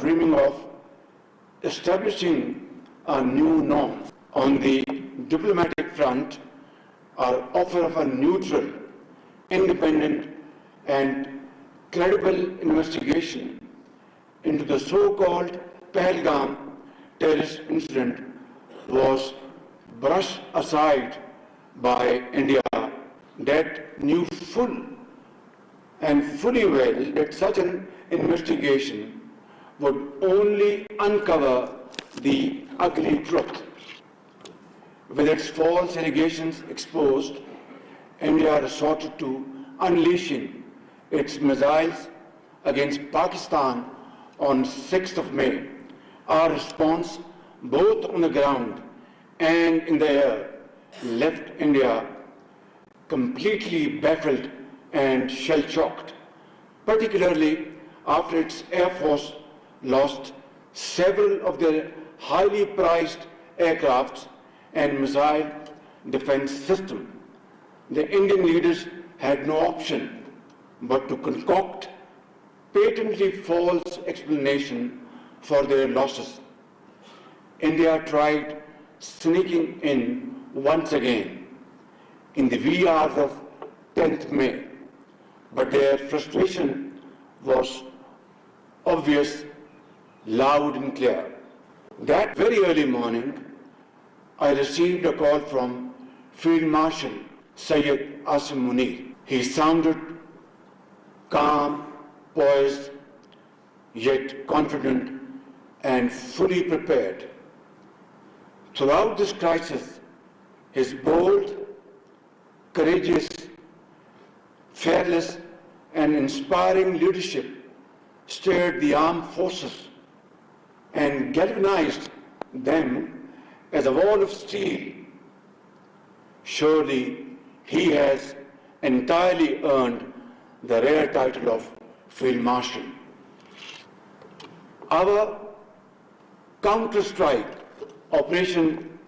dreaming of establishing a new norm. On the diplomatic front, our offer of a neutral, independent, and credible investigation into the so-called Pahalgam terrorist incident was brushed aside by India, that knew full and fully well that such an investigation would only uncover the ugly truth. With its false allegations exposed, India resorted to unleashing its missiles against Pakistan on 6th of May. Our response, both on the ground and in the air, left India completely baffled and shell-shocked, particularly after its Air Force lost several of their highly prized aircrafts and missile defense system. The Indian leaders had no option but to concoct patently false explanation for their losses. India tried sneaking in once again in the wee hours of 10th May, but their frustration was obvious, loud and clear. That very early morning, I received a call from Field Marshal Syed Asim Munir. He sounded calm, poised, yet confident and fully prepared. Throughout this crisis, his bold, courageous, fearless, and inspiring leadership stirred the armed forces and galvanized them as a wall of steel. Surely he has entirely earned the rare title of Field Marshal. Our counter-strike Operation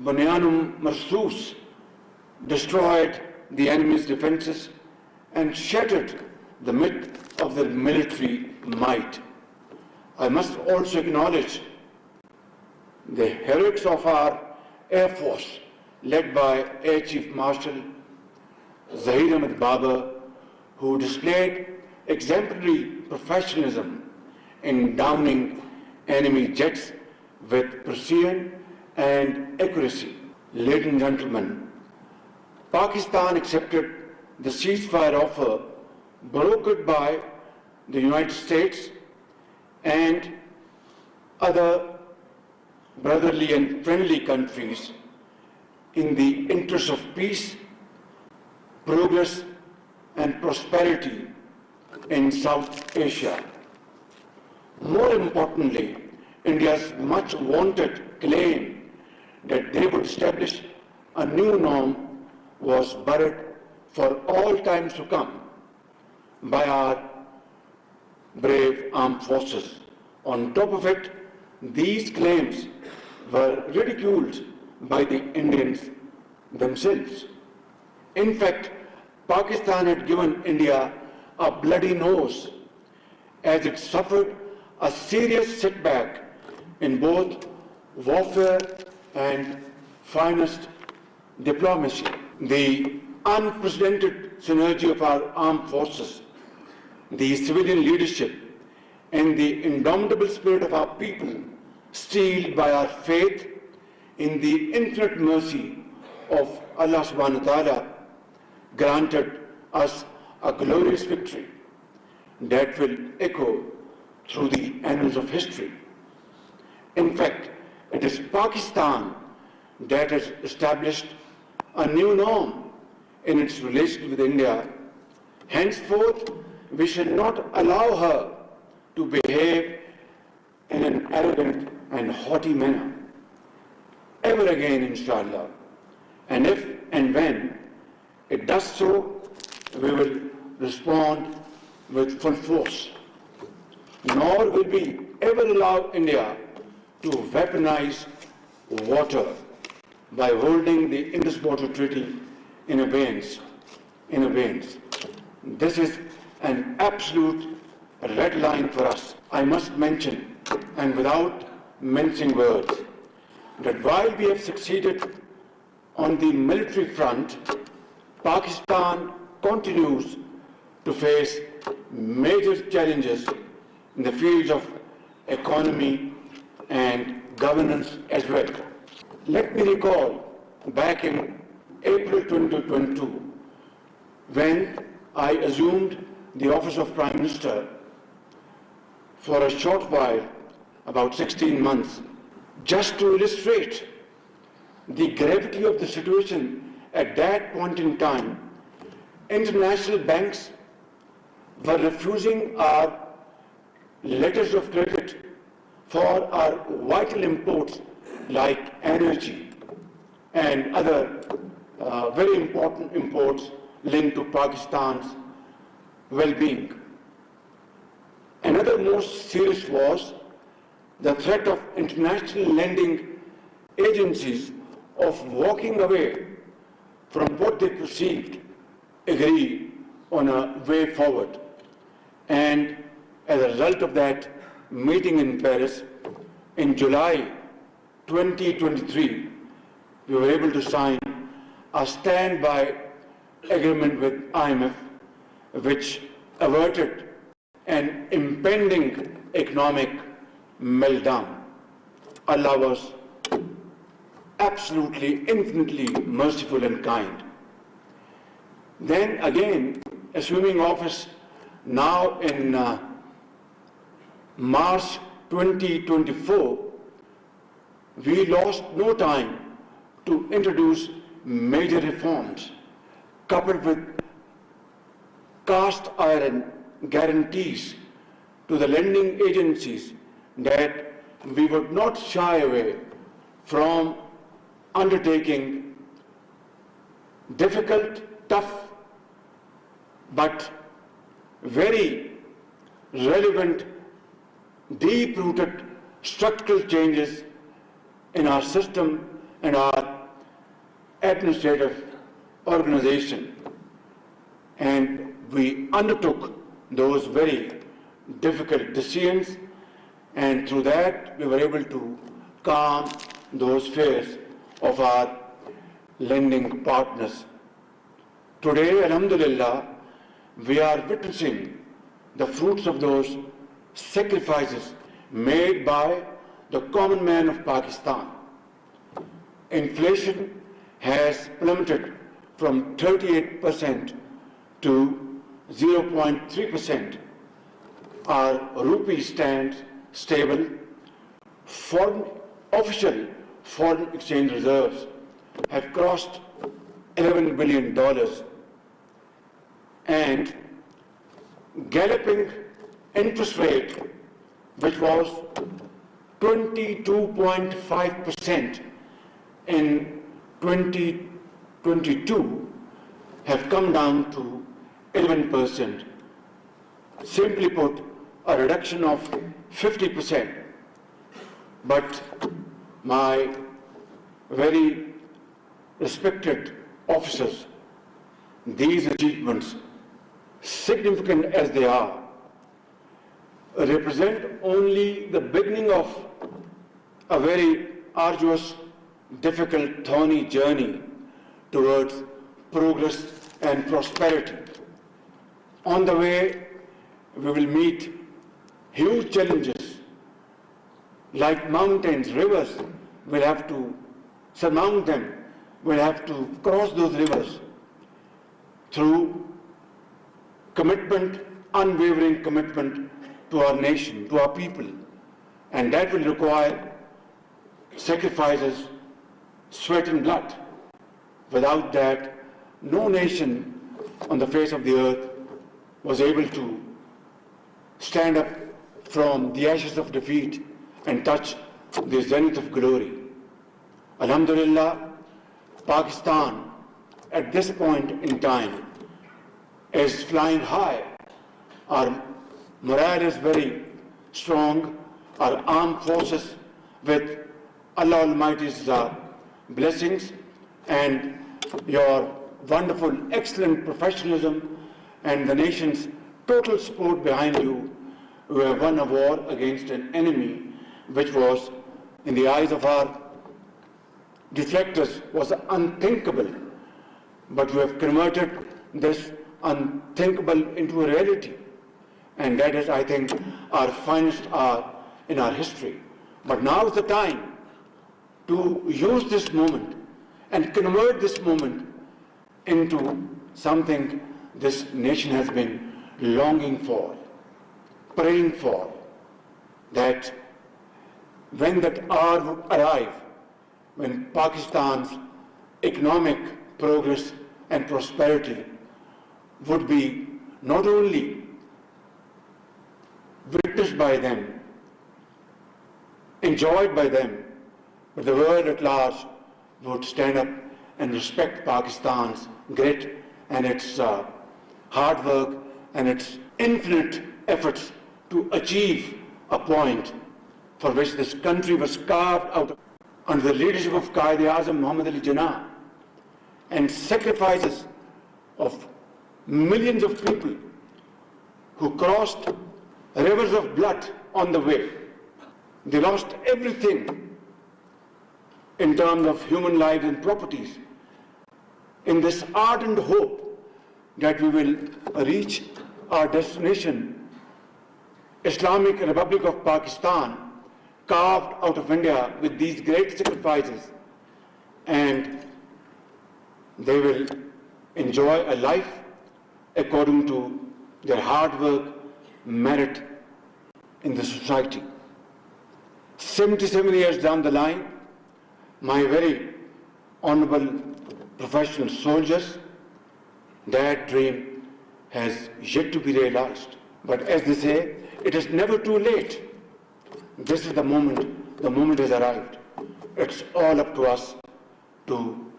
Bunyanum Marsus destroyed the enemy's defenses and shattered the myth of their military might. I must also acknowledge the heroics of our Air Force, led by Air Chief Marshal Zahir Ahmed Babar, who displayed exemplary professionalism in downing enemy jets with precision and accuracy. Ladies and gentlemen, Pakistan accepted the ceasefire offer brokered by the United States and other brotherly and friendly countries in the interest of peace, progress, and prosperity in South Asia. More importantly, India's much wanted claim that they would establish a new norm was buried for all times to come by our brave armed forces. On top of it, these claims were ridiculed by the Indians themselves. In fact, Pakistan had given India a bloody nose as it suffered a serious setback in both warfare and finest diplomacy. The unprecedented synergy of our armed forces, the civilian leadership, and the indomitable spirit of our people, steeled by our faith in the infinite mercy of Allah subhanahu wa ta'ala, granted us a glorious victory that will echo through the annals of history. In fact, it is Pakistan that has established a new norm in its relations with India. Henceforth, we shall not allow her to behave in an arrogant and haughty manner ever again, inshallah. And if and when it does so, we will respond with full force. Nor will we ever allow India to weaponize water by holding the Indus Water Treaty in abeyance. This is an absolute red line for us. I must mention, and without mincing words, that while we have succeeded on the military front, Pakistan continues to face major challenges in the fields of economy and governance as well. Let me recall back in April 2022, when I assumed the office of Prime Minister for a short while, about 16 months, just to illustrate the gravity of the situation at that point in time. International banks were refusing our letters of credit for our vital imports like energy and other very important imports linked to Pakistan's well-being. Another most serious was the threat of international lending agencies of walking away from what they perceived agree on a way forward. And as a result of that meeting in Paris, in July 2023, we were able to sign a standby agreement with IMF, which averted an impending economic meltdown. Allah was absolutely, infinitely merciful and kind. Then again, assuming office now in March 2024, we lost no time to introduce major reforms, coupled with cast iron guarantees to the lending agencies that we would not shy away from undertaking difficult, tough, but very relevant, deep-rooted structural changes in our system and our administrative organization. And we undertook those very difficult decisions, and through that we were able to calm those fears of our lending partners. Today, alhamdulillah, we are witnessing the fruits of those sacrifices made by the common man of Pakistan. Inflation has plummeted from 38% to 0.3%. Our rupee stands stable. Official foreign exchange reserves have crossed $11 billion, and galloping interest rate, which was 22.5% in 2022, have come down to 11%. Simply put, a reduction of 50%. But my very respected officers, these achievements, significant as they are, represent only the beginning of a very arduous, difficult, thorny journey towards progress and prosperity. On the way, we will meet huge challenges like mountains, rivers. We'll have to surmount them. We'll have to cross those rivers through commitment, unwavering commitment to our nation, to our people. And that will require sacrifices, sweat and blood. Without that, no nation on the face of the earth was able to stand up from the ashes of defeat and touch the zenith of glory. Alhamdulillah, Pakistan at this point in time is flying high. Our morale is very strong. Our armed forces, with Allah Almighty's blessings and your wonderful, excellent professionalism and the nation's total support behind you, we have won a war against an enemy which was, in the eyes of our detractors, was unthinkable. But we have converted this unthinkable into a reality. And that is, I think, our finest hour in our history. But now is the time to use this moment and convert this moment into something this nation has been longing for, praying for, that when that hour would arrive, when Pakistan's economic progress and prosperity would be not only witnessed by them, enjoyed by them, but the world at large would stand up and respect Pakistan's grit and its hard work and its infinite efforts to achieve a point for which this country was carved out under the leadership of Quaid-e-Azam Muhammad Ali Jinnah, and sacrifices of millions of people who crossed rivers of blood on the way. They lost everything in terms of human lives and properties, in this ardent hope that we will reach our destination, Islamic Republic of Pakistan, carved out of India with these great sacrifices, and they will enjoy a life according to their hard work, merit in the society. 77 years down the line, my very honorable professional soldiers, that dream has yet to be realized. But as they say, it is never too late. This is the moment has arrived. It's all up to us to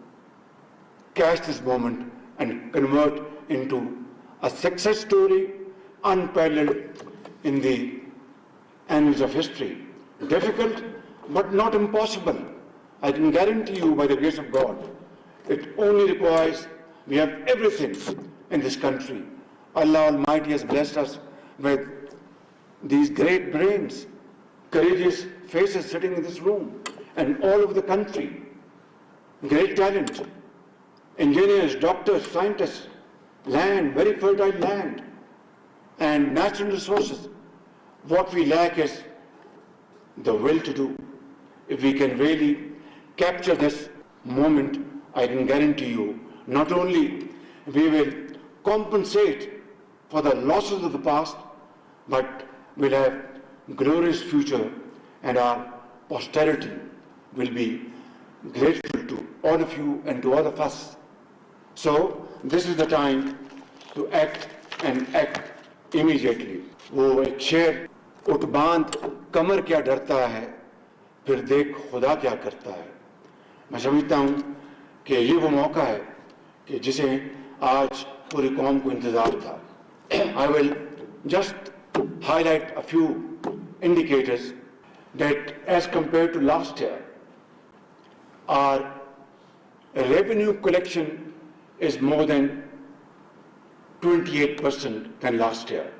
catch this moment and convert into a success story unparalleled in the annals of history. Difficult, but not impossible. I can guarantee you, by the grace of God, it only requires, we have everything in this country. Allah Almighty has blessed us with these great brains, courageous faces sitting in this room, and all over the country. Great talent, engineers, doctors, scientists, land, very fertile land, and natural resources. What we lack is the will to do. If we can really capture this moment, I can guarantee you, not only we will compensate for the losses of the past, but we'll have glorious future, and our posterity will be grateful to all of you and to all of us. So this is the time to act, and act immediately. वो एक शेर, उठ बांध कमर क्या डरता है, फिर देख खुदा क्या करता है. मैं समझता हूँ कि ये वो मौका है कि जिसे आज पूरी कौम को इंतजार था. I will just highlight a few indicators that as compared to last year, our revenue collection is more than 28% than last year.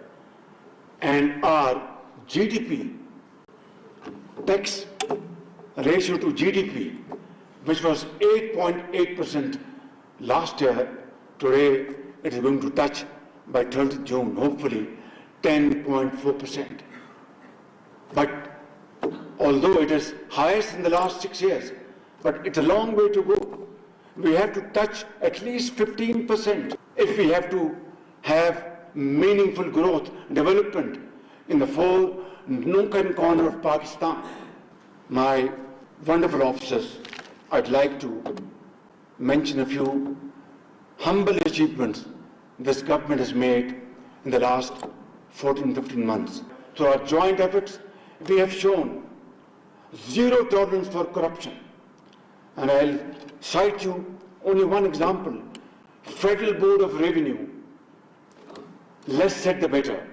And our GDP, tax ratio to GDP, which was 8.8% last year, today it is going to touch by 30th June, hopefully 10.4%. But although it is highest in the last 6 years, but it's a long way to go. We have to touch at least 15% if we have to have meaningful growth, development in the four nook and corner of Pakistan. My wonderful officers, I'd like to mention a few humble achievements this government has made in the last 14-15 months. Through our joint efforts, we have shown zero tolerance for corruption. And I'll cite you only one example. Federal Board of Revenue, less said the better.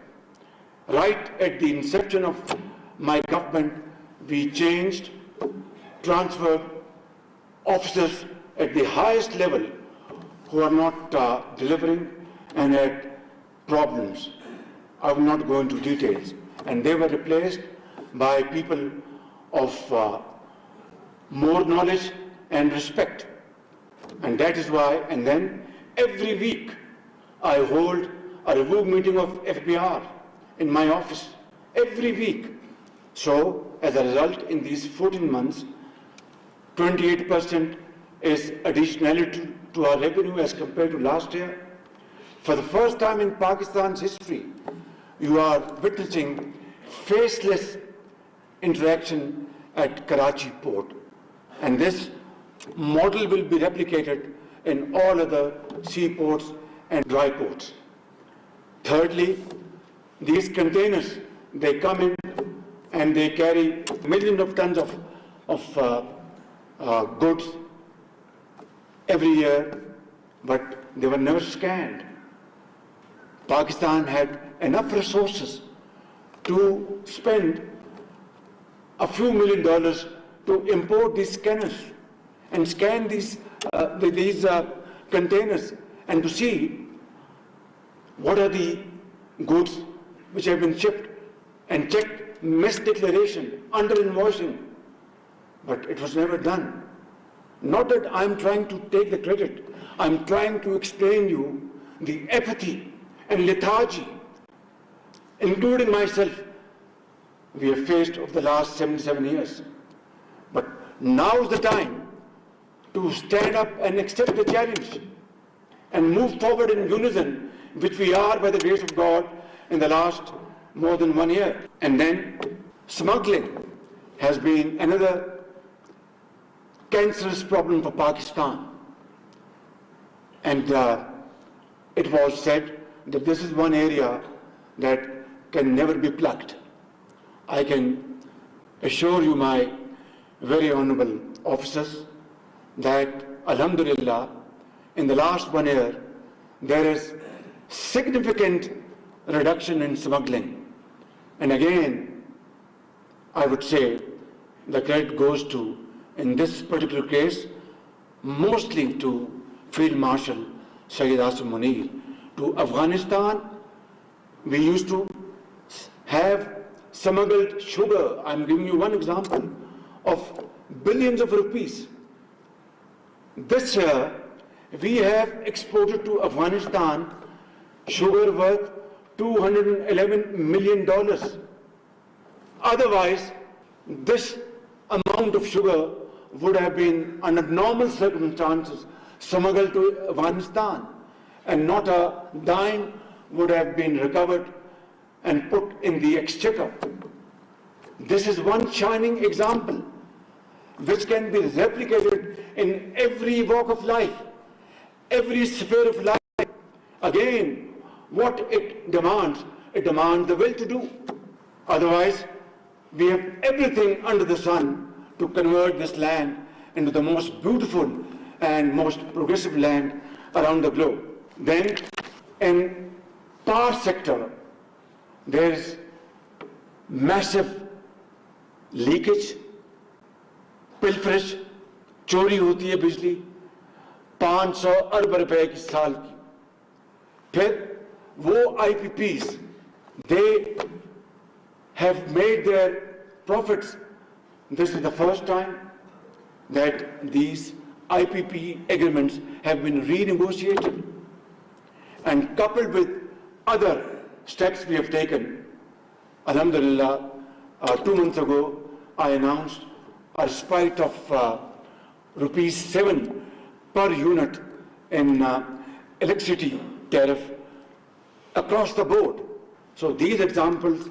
Right at the inception of my government, we changed, transferred officers at the highest level who are not delivering and had problems. I will not go into details. and they were replaced by people of more knowledge and respect. And that is why, and then every week I hold a review meeting of FBR in my office, every week. So, as a result, in these 14 months, 28% is additionality to our revenue as compared to last year. For the first time in Pakistan's history, you are witnessing faceless interaction at Karachi port. And this model will be replicated in all other seaports and dry ports. Thirdly, these containers, they come in and they carry millions of tons of goods every year, but they were never scanned. Pakistan had enough resources to spend a few $1 million to import these scanners and scan these containers and to see what are the goods which have been shipped and check mess declaration, under invoicing. But it was never done. Not that I'm trying to take the credit. I'm trying to explain you the apathy and lethargy, including myself, we have faced over the last 77 years. But now is the time to stand up and accept the challenge and move forward in unison, which we are by the grace of God in the last more than 1 year. And then smuggling has been another cancerous problem for Pakistan. And it was said that this is one area that can never be plugged. I can assure you, my very honorable officers, that alhamdulillah, in the last 1 year, there is significant reduction in smuggling. And again, I would say the credit goes to, in this particular case, mostly to Field Marshal Sayyid Asim Munir. To Afghanistan, we used to have smuggled sugar. I'm giving you one example of billions of rupees. This year, we have exported to Afghanistan sugar worth $211 million. Otherwise, this amount of sugar would have been, under normal circumstances, smuggled to Afghanistan, and not a dime would have been recovered and put in the exchequer. This is one shining example which can be replicated in every walk of life, every sphere of life. Again, what it demands the will to do. Otherwise, we have everything under the sun to convert this land into the most beautiful and most progressive land around the globe. Then, in power sector, there is massive leakage, pilferage, चोरी होती है बिजली 500 अरब रुपए की साल की. फिर वो IPPs, they have made their profits. This is the first time that these IPP agreements have been renegotiated. And coupled with other steps we have taken, alhamdulillah, 2 months ago, I announced a respite of rupees 7 per unit in electricity tariff across the board. So these examples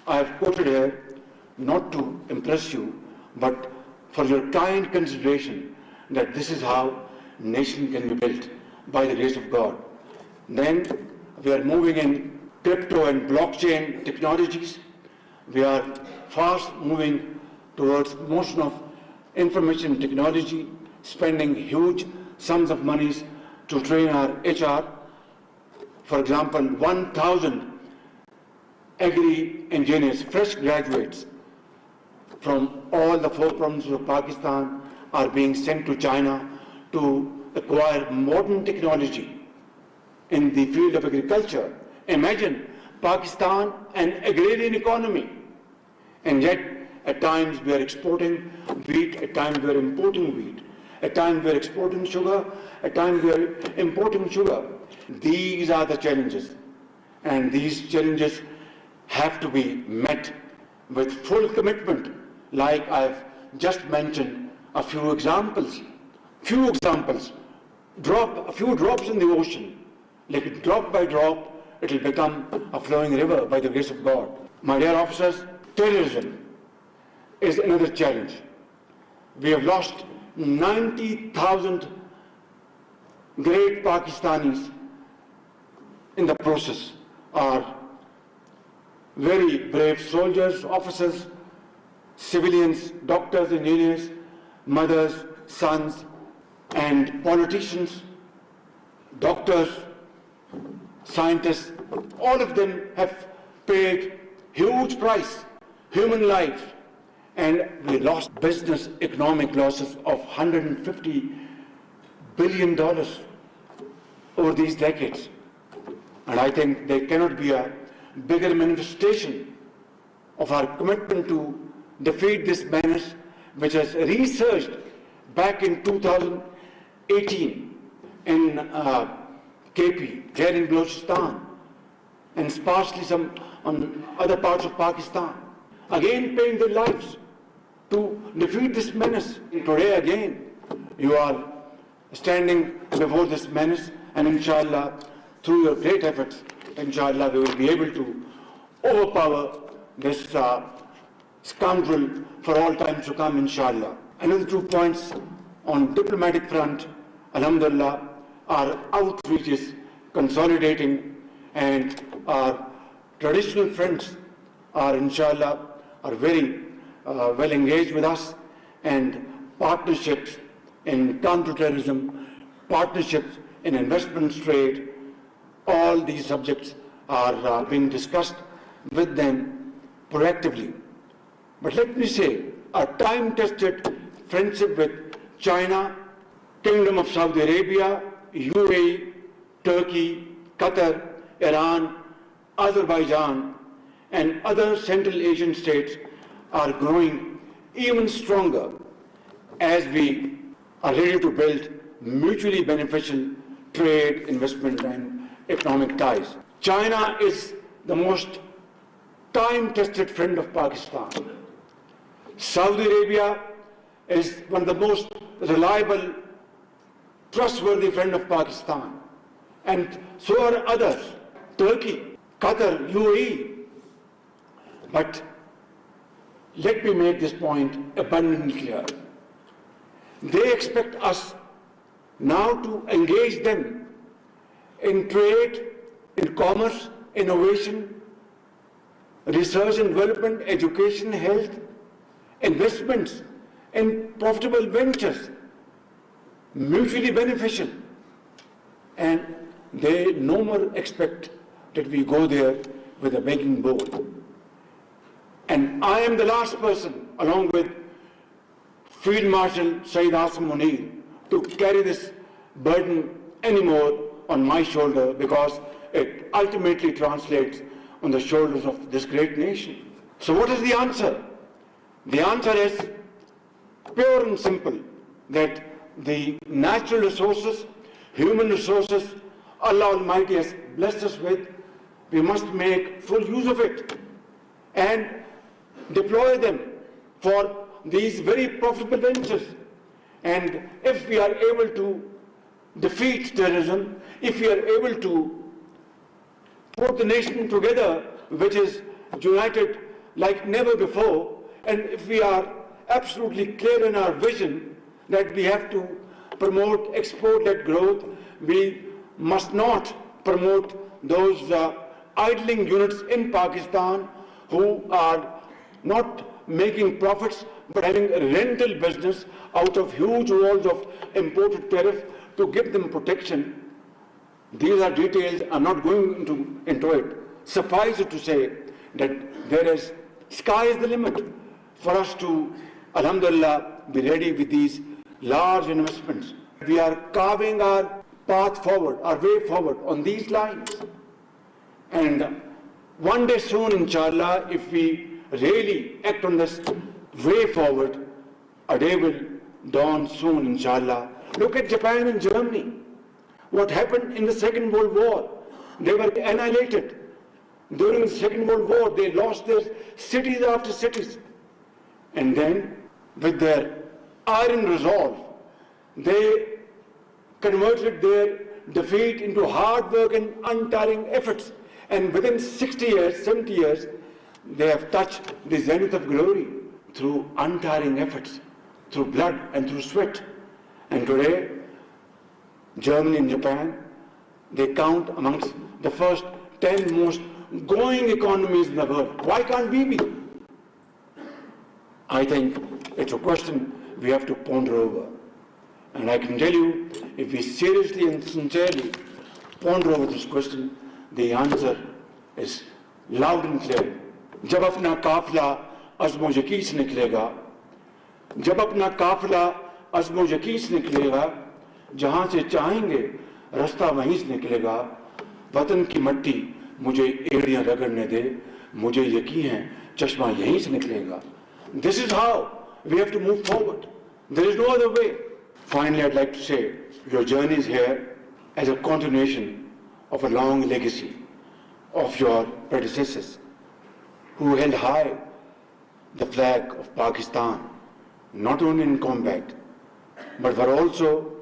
I have quoted here not to impress you, but for your kind consideration that this is how nation can be built by the grace of God. Then we are moving in crypto and blockchain technologies. We are fast moving towards motion of information technology, spending huge sums of monies to train our HR. For example, 1,000 agri-engineers, fresh graduates from all the 4 provinces of Pakistan are being sent to China to acquire modern technology in the field of agriculture. Imagine Pakistan an agrarian economy. And yet, at times we are exporting wheat, at times we are importing wheat, at times we are exporting sugar, at times we are importing sugar. These are the challenges. And these challenges have to be met with full commitment, like I've just mentioned a few examples. Drop a few drops in the ocean, like drop by drop, it will become a flowing river by the grace of God. My dear officers, terrorism is another challenge. We have lost 90,000 great Pakistanis in the process. Are very brave soldiers, officers, civilians, doctors, engineers, mothers, sons, and politicians, doctors, scientists, all of them have paid huge price, human lives, and we lost business economic losses of $150 billion over these decades. And I think there cannot be a bigger manifestation of our commitment to defeat this menace, which was researched back in 2018 in KP, here in Balochistan, and sparsely some on other parts of Pakistan, again paying their lives to defeat this menace. And today again, you are standing before this menace, and inshallah, through your great efforts, inshallah, we will be able to overpower this scoundrel for all times to come, inshallah. Another 2 points on diplomatic front, alhamdulillah, our outreach is consolidating, and our traditional friends are, inshallah, are very well engaged with us, and partnerships in counter-terrorism, partnerships in investment trade, all these subjects are being discussed with them proactively. But let me say, a time-tested friendship with China, Kingdom of Saudi Arabia, UAE, Turkey, Qatar, Iran, Azerbaijan, and other Central Asian states are growing even stronger as we are ready to build mutually beneficial trade, investment, and economic ties. China is the most time-tested friend of Pakistan. Saudi Arabia is one of the most reliable, trustworthy friend of Pakistan. And so are others, Turkey, Qatar, UAE. But let me make this point abundantly clear. They expect us now to engage them in trade, in commerce, innovation, research and development, education, health, investments, and profitable ventures, mutually beneficial. And they no more expect that we go there with a begging bowl. And I am the last person, along with Field Marshal Sayyid Asim Munir, to carry this burden anymore on my shoulder, because it ultimately translates on the shoulders of this great nation. So what is the answer? The answer is pure and simple, that the natural resources, human resources Allah Almighty has blessed us with, we must make full use of it and deploy them for these very profitable ventures. And if we are able to defeat terrorism, if we are able to put the nation together, which is united like never before, and if we are absolutely clear in our vision that we have to promote export-led growth, we must not promote those idling units in Pakistan who are not making profits but having a rental business out of huge walls of imported tariff to give them protection. These are details, I'm not going into it. Suffice it to say that there is, sky is the limit for us to, alhamdulillah, be ready with these large investments. We are carving our path forward, our way forward on these lines. And One day soon, inshallah, if we really act on this way forward, a day will dawn soon, inshallah. Look at Japan and Germany. What happened in the Second World War? They were annihilated. During the Second World War, they lost their cities after cities. And then, with their iron resolve, they converted their defeat into hard work and untiring efforts. And within 60 years, 70 years, they have touched the zenith of glory through untiring efforts, through blood and through sweat. And today, Germany and Japan, they count amongst the first 10 most growing economies in the world. Why can't we be? I think it's a question we have to ponder over. And I can tell you, if we seriously and sincerely ponder over this question, the answer is loud and clear. जब अपना काफिला अज़्म यकीन से निकलेगा, जब अपना काफिला अज़्म यकीन से निकलेगा, जहाँ से चाहेंगे रास्ता वहीं से निकलेगा, वतन की मट्टी मुझे एड़ियाँ रगड़ने दे, मुझे यकीन है चश्मा यहीं से निकलेगा. This is how we have to move forward. There is no other way. Finally, I'd like to say, your journey is here as a continuation of a long legacy of your predecessors who held high the flag of Pakistan, not only in combat, but were also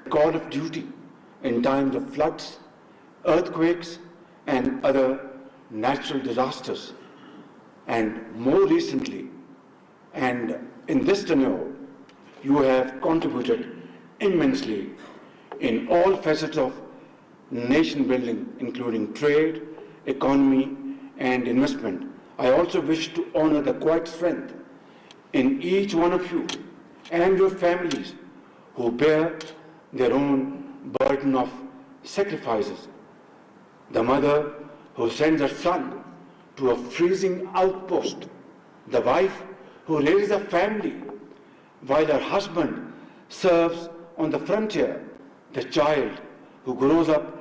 call of duty in times of floods, earthquakes, and other natural disasters. And more recently, and in this tenure, you have contributed immensely in all facets of nation building, including trade, economy, and investment. I also wish to honor the quiet strength in each one of you and your families who bear their own burden of sacrifices. The mother who sends her son to a freezing outpost, the wife who raises a family while her husband serves on the frontier, the child who grows up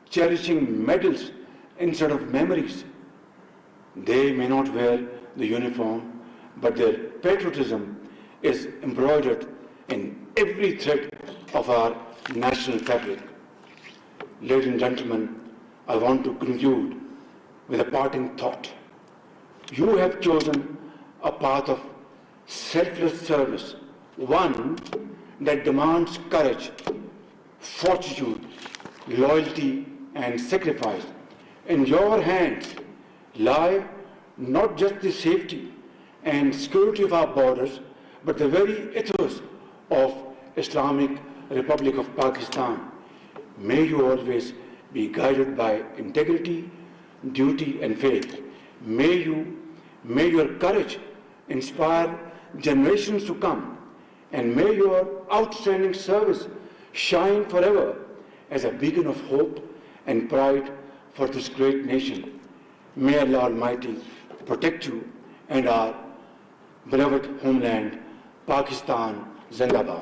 cherishing medals instead of memories. They may not wear the uniform, but their patriotism is embroidered in every thread of our national fabric. Ladies and gentlemen, I want to conclude with a parting thought. You have chosen a path of selfless service, one that demands courage, fortitude, loyalty, and sacrifice. In your hands lie not just the safety and security of our borders, but the very ethos of Islamic Republic of Pakistan. May you always be guided by integrity, duty, and faith. May your courage inspire generations to come, and may your outstanding service shine forever as a beacon of hope and pride for this great nation. May Allah Almighty protect you and our beloved homeland, Pakistan Zindabad.